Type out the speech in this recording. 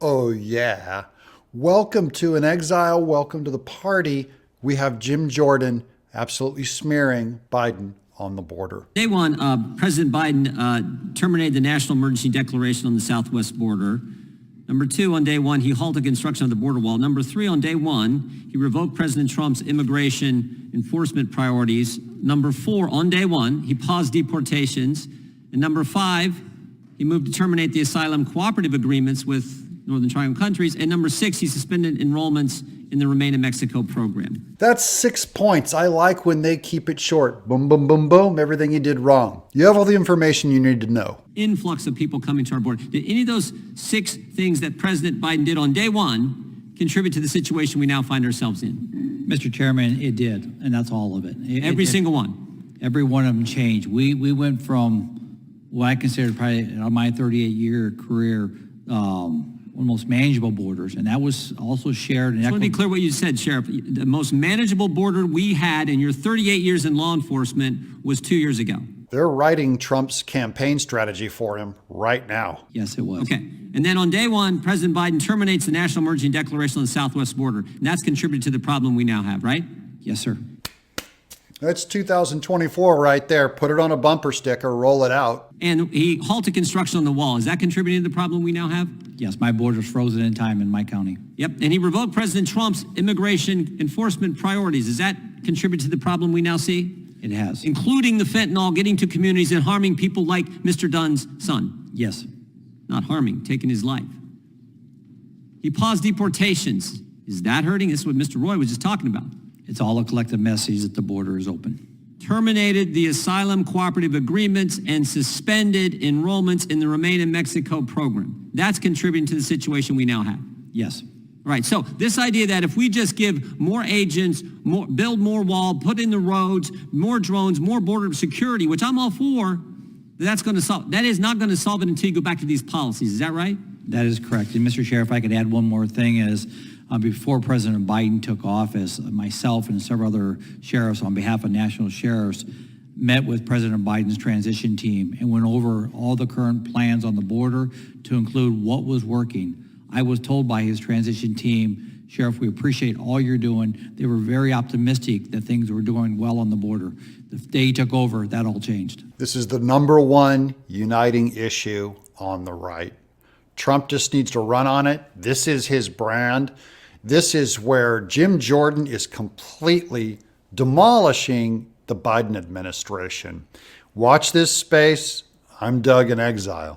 Oh, yeah. Welcome to an exile. Welcome to the party. We have Jim Jordan absolutely smearing Biden on the border. Day one, President Biden terminated the national emergency declaration on the southwest border. Number two, on day one, he halted construction of the border wall. Number three, on day one, he revoked President Trump's immigration enforcement priorities. Number four, on day one, he paused deportations. And number five, he moved to terminate the asylum cooperative agreements with Northern Triangle countries. And number six, he suspended enrollments in the Remain in Mexico program. That's 6 points. I like when they keep it short. Boom, boom, boom, boom. Everything you did wrong. You have all the information you need to know. Influx of people coming to our border. Did any of those six things that President Biden did on day one contribute to the situation we now find ourselves in? Mr. Chairman, it did, and that's all of it. Every single one. Every one of them changed. We went from what I considered probably my 38-year career, one of the most manageable borders, and that was also shared. I want to be clear what you said, Sheriff. The most manageable border we had in your 38 years in law enforcement was 2 years ago. They're writing Trump's campaign strategy for him right now. Yes, it was. Okay. And then on day one, President Biden terminates the national emergency declaration on the southwest border. And that's contributed to the problem we now have, right? Yes, sir. That's 2024 right there. Put it on a bumper sticker, roll it out. And he halted construction on the wall. Is that contributing to the problem we now have? Yes, my border's frozen in time in my county. Yep. And he revoked President Trump's immigration enforcement priorities. Does that contribute to the problem we now see? It has. Including the fentanyl getting to communities and harming people like Mr. Dunn's son. Yes. Not harming, taking his life. He paused deportations. Is that hurting? This is what Mr. Roy was just talking about. It's all a collective message that the border is open. Terminated the asylum cooperative agreements and suspended enrollments in the Remain in Mexico program. That's contributing to the situation we now have. Yes. All right, so this idea that if we just give more agents, build more wall, put in the roads, more drones, more border security, which I'm all for, that's going to solve. That is not going to solve it until you go back to these policies. Is that right? That is correct. And Mr. Sheriff, if I could add one more thing is, before President Biden took office, myself and several other sheriffs on behalf of national sheriffs met with President Biden's transition team and went over all the current plans on the border to include what was working. I was told by his transition team, Sheriff, we appreciate all you're doing. They were very optimistic that things were doing well on the border. The day he took over, that all changed. This is the number one uniting issue on the right. Trump just needs to run on it. This is his brand. This is where Jim Jordan is completely demolishing the Biden administration. Watch this space. I'm Doug in Exile.